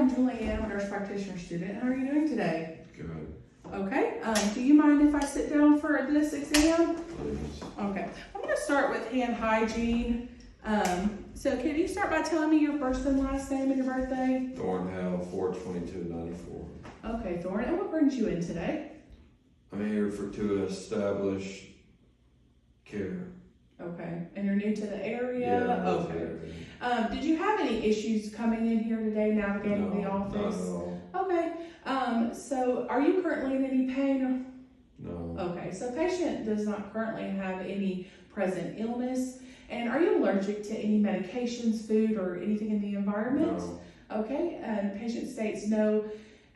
I'm Julianne, I'm a nurse practitioner student. How are you doing today? Good. Okay. Do you mind if I sit down for this exam? Please. Okay. I'm going to start with hand hygiene. So can you start by telling me your first and last name and your birthday? Thornhill, 4/22/94. Okay, Thorn. And what brings you in today? I'm here to establish care. Okay. And you're new to the area? Yeah. Okay. Did you have any issues coming in here today navigating the office? Not at all. Okay. So are you currently in any pain? No. Okay, so patient does not currently have any present illness. And are you allergic to any medications, food, or anything in the environment? No. Okay, and patient states no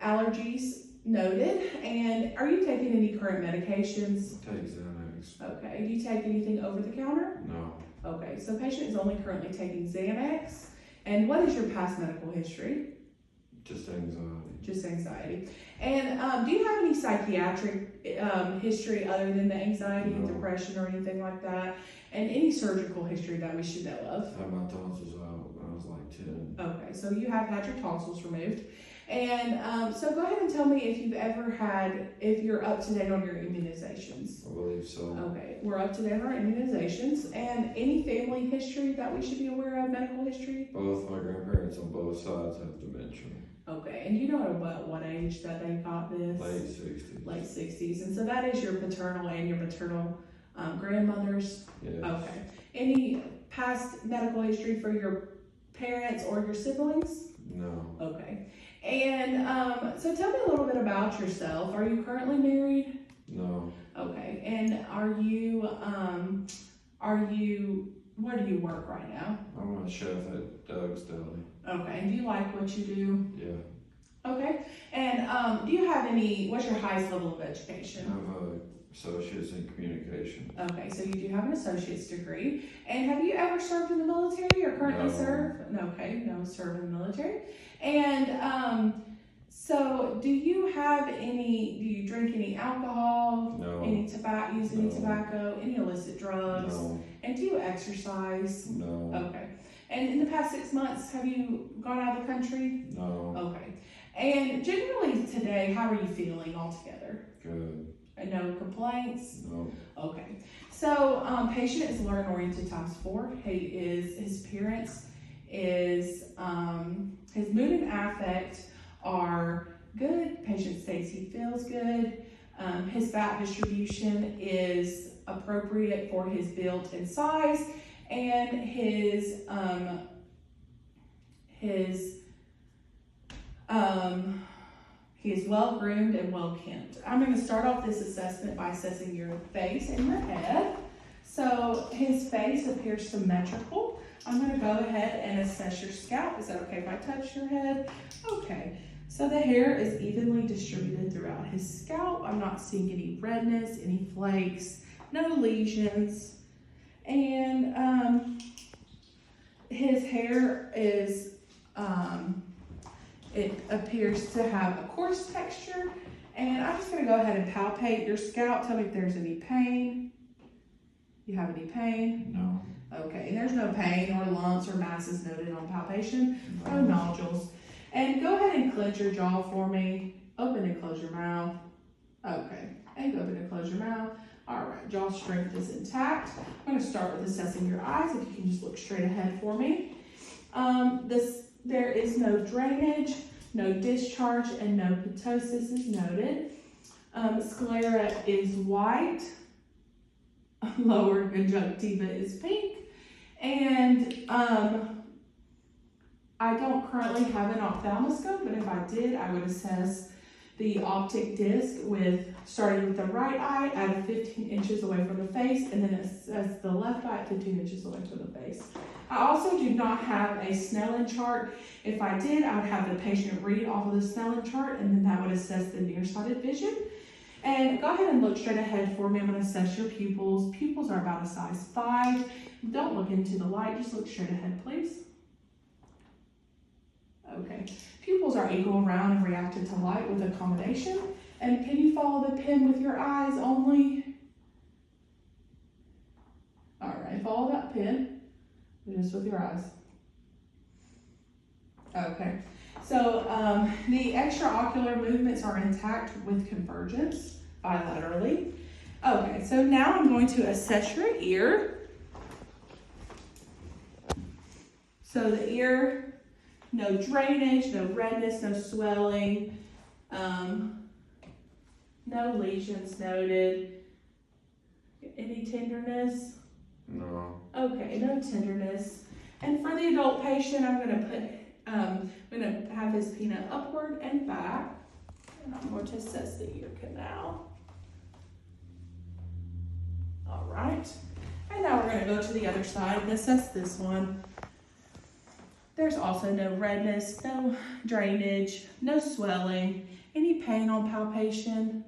allergies noted. And are you taking any current medications? Take Xanax. Okay, do you take anything over the counter? No. Okay, so patient is only currently taking Xanax. And what is your past medical history? Just anxiety. Just anxiety. And do you have any psychiatric history other than the anxiety, No. depression, or anything like that? And any surgical history that we should know of? I had my tonsils out when I was like 10. Okay, so you have had your tonsils removed. And so go ahead and tell me if you've ever had, if you're up to date on your immunizations. I believe so. Okay, we're up to date on our immunizations. And any family history that we should be aware of, medical history? Both my grandparents on both sides have dementia. Okay, and you know at what age that they got this? Late 60s. Late 60s. And so that is your paternal and your maternal grandmothers? Yes. Okay. Any past medical history for your parents or your siblings? No. Okay. And so tell me a little bit about yourself. Are you currently married? No. Okay. And where do you work right now? I'm a chef at Doug's Deli. Okay. And do you like what you do? Yeah. Okay. And do you have what's your highest level of education? I have a associates in communication. Okay, so you do have an associate's degree. And have you ever served in the military or currently No. serve? No, okay, no, serve in the military. And so do you drink any alcohol? No. Any tobacco, use any No. tobacco, any illicit drugs? No. And do you exercise? No. Okay. And in the past 6 months, have you gone out of the country? No. Okay. And generally today, how are you feeling altogether? Good. No complaints? No. Okay. So patient is learn-oriented ×4. His appearance is, his mood and affect are good. Patient states he feels good. His fat distribution is appropriate for his build and size. And he is well groomed and well kempt. I'm going to start off this assessment by assessing your face and your head. So his face appears symmetrical. I'm going to go ahead and assess your scalp. Is that okay if I touch your head? Okay. So the hair is evenly distributed throughout his scalp. I'm not seeing any redness, any flakes, no lesions. And his hair is it appears to have a coarse texture, and I'm just going to go ahead and palpate your scalp. Tell me if there's any pain. You have any pain? No. Okay, and there's no pain or lumps or masses noted on palpation. No nodules. And go ahead and clench your jaw for me. Open and close your mouth. Okay, and open and close your mouth. All right, jaw strength is intact. I'm going to start with assessing your eyes. If you can just look straight ahead for me. There is no drainage, no discharge, and no ptosis is noted. Sclera is white. Lower conjunctiva is pink. And I don't currently have an ophthalmoscope, but if I did, I would assess the optic disc starting with the right eye at 15 inches away from the face, and then assess the left eye at 15 inches away from the face. I also do not have a Snellen chart. If I did, I would have the patient read off of the Snellen chart, and then that would assess the nearsighted vision. And go ahead and look straight ahead for me. I'm going to assess your pupils. Pupils are about a size 5. Don't look into the light. Just look straight ahead, please. Okay. Pupils are equal, round, and reactive to light with accommodation. And can you follow the pen with your eyes only? All right, follow that pen, just with your eyes. Okay. So the extraocular movements are intact with convergence bilaterally. Okay, so now I'm going to assess your ear. So the ear, no drainage, no redness, no swelling, no lesions noted. Any tenderness? No. Okay, no tenderness. And for the adult patient, I'm gonna have his peanut upward and back. And I'm going to assess the ear canal. All right. And now we're gonna go to the other side and assess this one. There's also no redness, no drainage, no swelling. Any pain on palpation?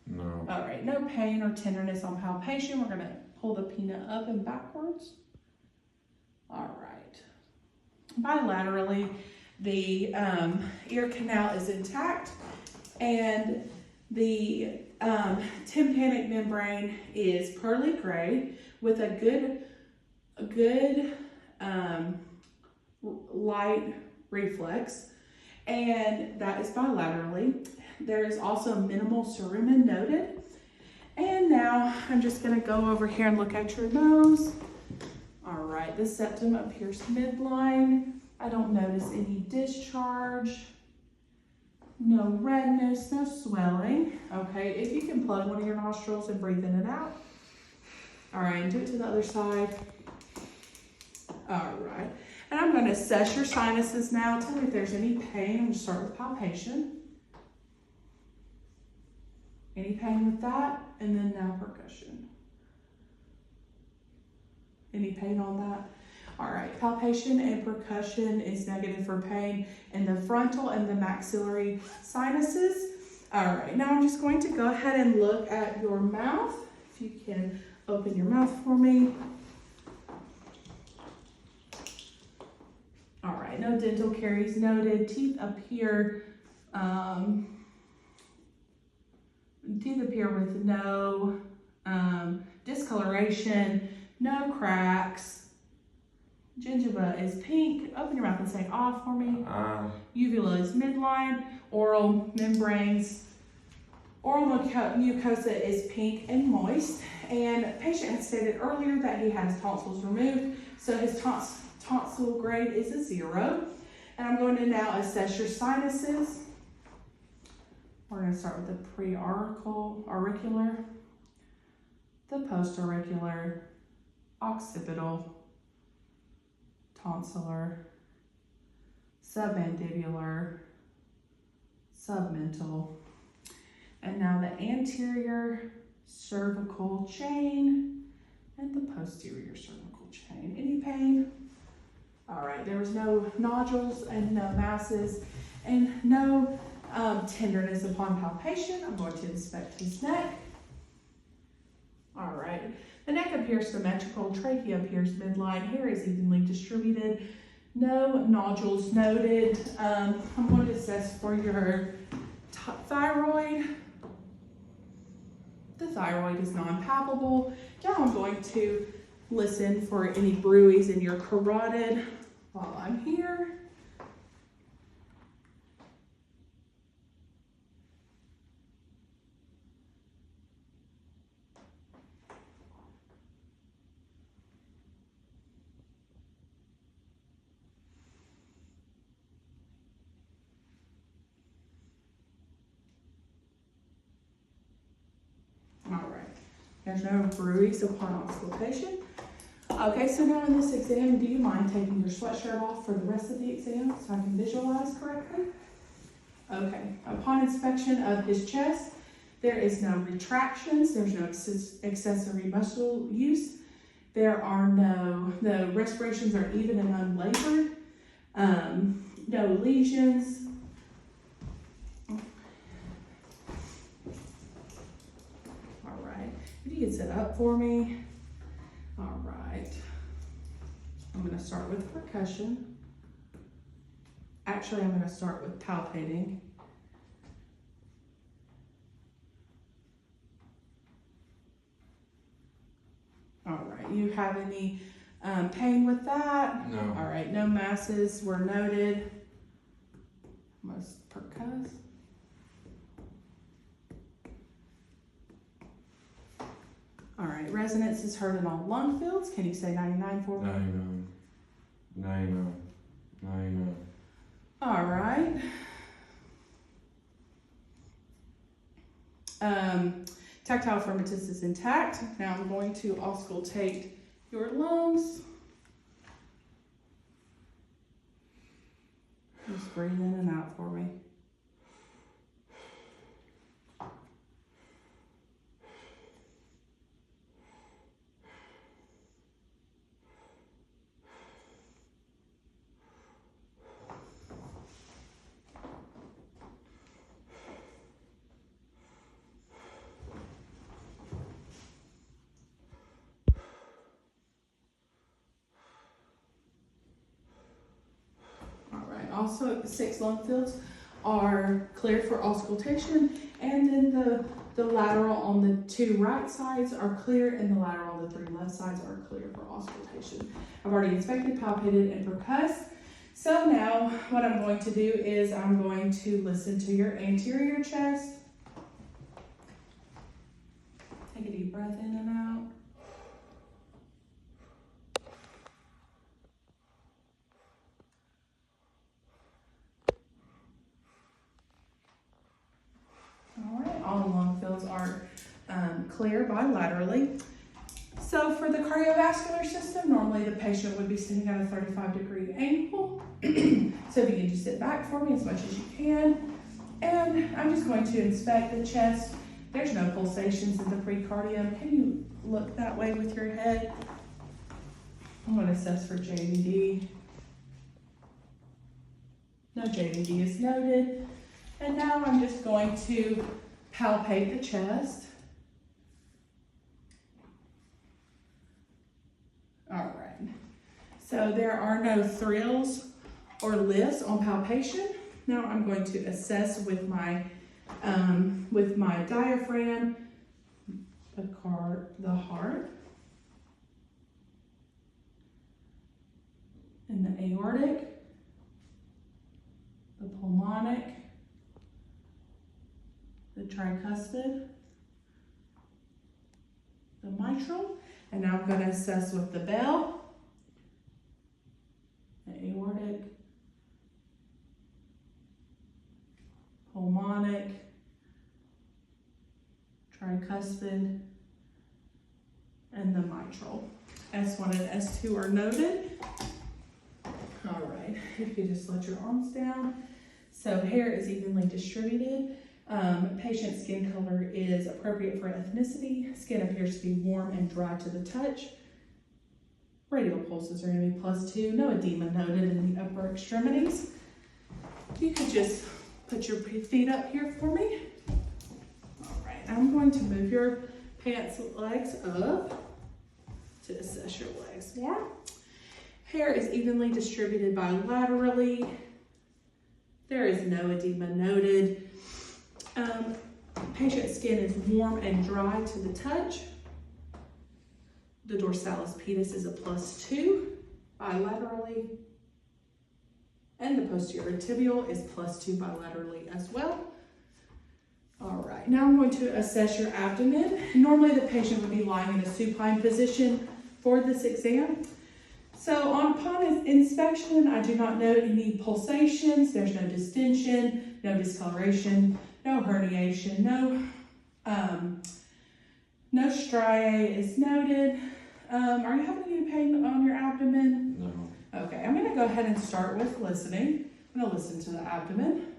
No. All right, no pain or tenderness on palpation. We're gonna pull the peanut up and backwards. All right. Bilaterally, the ear canal is intact, and the tympanic membrane is pearly gray with a good light reflex, and that is bilaterally. There is also minimal cerumen noted. And now I'm just gonna go over here and look at your nose. All right, the septum appears midline. I don't notice any discharge, no redness, no swelling. Okay, if you can plug one of your nostrils and breathe in and out. All right, and do it to the other side. All right, and I'm gonna assess your sinuses now. Tell me if there's any pain. I'm gonna start with palpation. Any pain with that? And then now percussion. Any pain on that? All right, palpation and percussion is negative for pain in the frontal and the maxillary sinuses. All right, now I'm just going to go ahead and look at your mouth. If you can open your mouth for me. All right, no dental caries noted. Teeth appear with no discoloration, no cracks. Gingiva is pink. Open your mouth and say ah for me. Uvula is midline. Oral membranes. Oral mucosa is pink and moist. And the patient had stated earlier that he had his tonsils removed, so his tonsil grade is a 0. And I'm going to now assess your sinuses. We're going to start with the pre-auricular, the post-auricular, occipital, tonsillar, submandibular, submental, and now the anterior cervical chain and the posterior cervical chain. Any pain? All right, there was no nodules and no masses and no tenderness upon palpation. I'm going to inspect his neck. All right, the neck appears symmetrical, trachea appears midline, hair is evenly distributed, no nodules noted. I'm going to assess for your thyroid. The thyroid is non-palpable. Now I'm going to listen for any bruise in your carotid while I'm here. All right, there's no bruise upon auscultation. Okay, so now in this exam, do you mind taking your sweatshirt off for the rest of the exam so I can visualize correctly? Okay, upon inspection of his chest, there is no retractions, there's no accessory muscle use, the respirations are even and unlabored, no lesions. If you can sit up for me. All right. I'm going to start with percussion. Actually, I'm going to start with palpating. All right. You have any pain with that? No. All right. No masses were noted. Most percuss. All right, resonance is heard in all lung fields. Can you say 99 for me? 99. 99. 99. All right. Tactile firmatus is intact. Now I'm going to auscultate your lungs. Just breathe in and out for me. Also, 6 lung fields are cleared for auscultation, and then the lateral on the 2 right sides are clear, and the lateral on the 3 left sides are clear for auscultation. I've already inspected, palpated, and percussed. So now what I'm going to do is I'm going to listen to your anterior chest. Take a deep breath in and out. All lung fields are clear bilaterally. So for the cardiovascular system, normally the patient would be sitting at a 35-degree angle. So if you can just sit back for me as much as you can. And I'm just going to inspect the chest. There's no pulsations in the precardium. Can you look that way with your head? I'm going to assess for JVD. No JVD is noted. And now I'm just going to palpate the chest. All right. So there are no thrills or lifts on palpation. Now I'm going to assess with my diaphragm the heart and the aortic, the pulmonic, the tricuspid, the mitral, and now I'm going to assess with the bell, the aortic, pulmonic, tricuspid, and the mitral. S1 and S2 are noted. All right, if you just let your arms down. So hair is evenly distributed. Patient skin color is appropriate for ethnicity. Skin appears to be warm and dry to the touch. Radial pulses are going to be +2. No edema noted in the upper extremities. You could just put your feet up here for me. All right, I'm going to move your pants legs up to assess your legs more. Hair is evenly distributed bilaterally. There is no edema noted. Patient skin is warm and dry to the touch. The dorsalis pedis is a +2 bilaterally. And the posterior tibial is +2 bilaterally as well. All right, now I'm going to assess your abdomen. Normally the patient would be lying in a supine position for this exam. So upon inspection, I do not note any pulsations. There's no distension, no discoloration, no herniation, no striae is noted. Are you having any pain on your abdomen? No. Okay, I'm gonna go ahead and start with listening. I'm gonna listen to the abdomen.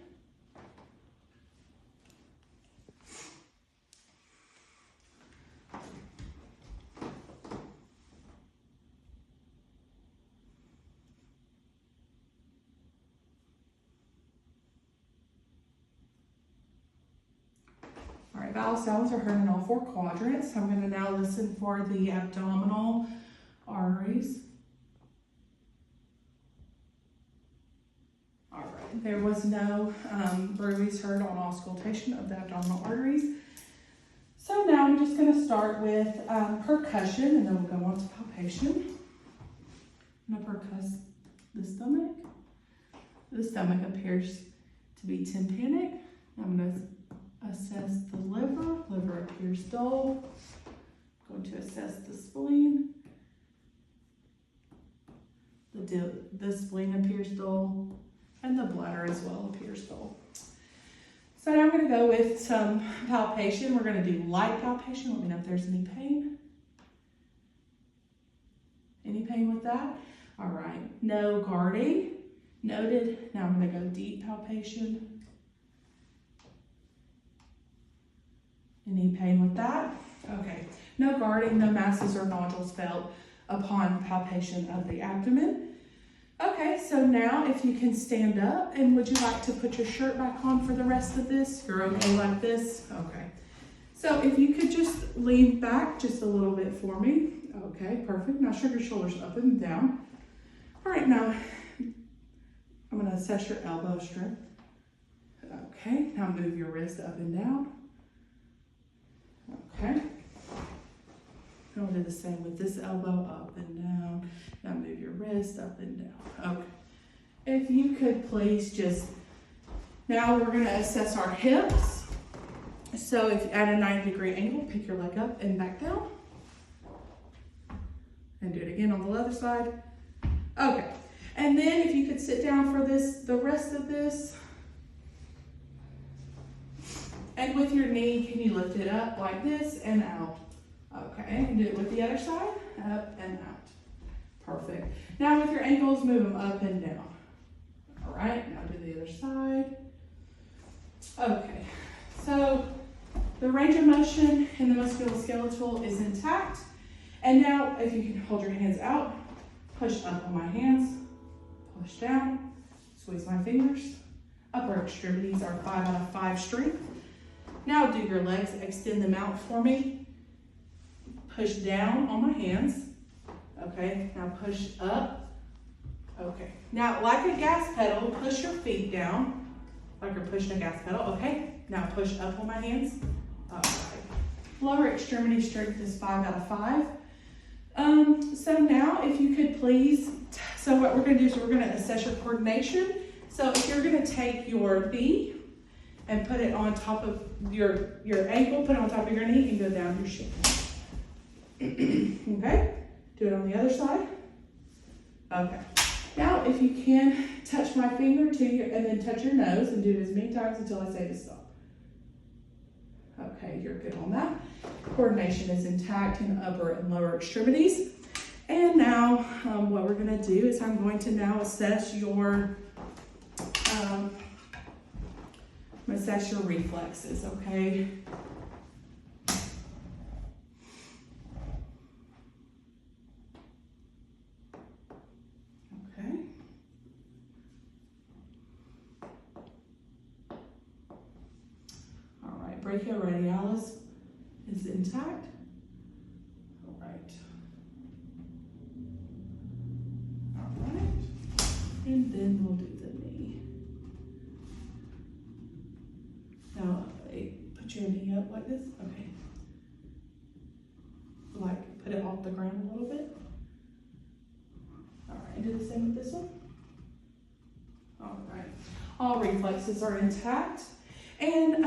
All right, vowel sounds are heard in all 4 quadrants. I'm gonna now listen for the abdominal arteries. All right, there was no bruise heard on auscultation of the abdominal arteries. So now I'm just gonna start with percussion, and then we'll go on to palpation. I'm gonna percuss the stomach. The stomach appears to be tympanic. I'm going to assess the liver. Liver appears dull. I'm going to assess the spleen. The spleen appears dull, and the bladder as well appears dull. So now I'm going to go with some palpation. We're going to do light palpation. Let me know if there's any pain. Any pain with that? All right. No guarding. Noted. Now I'm going to go deep palpation. Any pain with that? Okay. No guarding, no masses or nodules felt upon palpation of the abdomen. Okay, so now if you can stand up, and would you like to put your shirt back on for the rest of this? You're okay like this? Okay. So if you could just lean back just a little bit for me. Okay, perfect. Now shrug your shoulders up and down. All right, now I'm going to assess your elbow strength. Okay, now move your wrist up and down. Okay. I'll do the same with this elbow, up and down. Now move your wrist up and down. Okay. If you could please just, now we're going to assess our hips. So if at a 90-degree angle, pick your leg up and back down. And do it again on the other side. Okay. And then if you could sit down for this, the rest of this. And with your knee, can you lift it up like this and out? Okay, and do it with the other side, up and out. Perfect. Now with your ankles, move them up and down. All right, now do the other side. Okay, so the range of motion in the musculoskeletal is intact. And now if you can hold your hands out, push up on my hands, push down, squeeze my fingers. Upper extremities are 5 out of 5 strength. Now do your legs, extend them out for me. Push down on my hands. Okay, now push up. Okay, now like a gas pedal, push your feet down like you're pushing a gas pedal. Okay, now push up on my hands. Okay. Lower extremity strength is 5 out of 5. So now if you could please, so what we're going to do is we're going to assess your coordination. So if you're going to take your knee and put it on top of your ankle, put it on top of your knee and go down your shin. Okay, do it on the other side. Okay, now if you can touch my finger to your, and then touch your nose and do it as many times until I say to stop. Okay, you're good on that. Coordination is intact in upper and lower extremities. And now what we're going to do is I'm going to now assess your reflexes, okay? Brachioradialis is intact. All right. And then we'll do the knee. Now, put your knee up like this. Okay. Like, put it off the ground a little bit. All right, do the same with this one. All right. All reflexes are intact. And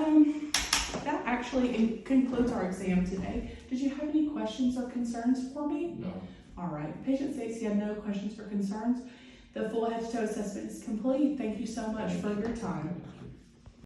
that actually concludes our exam today. Did you have any questions or concerns for me? No. All right. Patient states you have no questions or concerns. The full head-to-toe assessment is complete. Thank you so much for your time.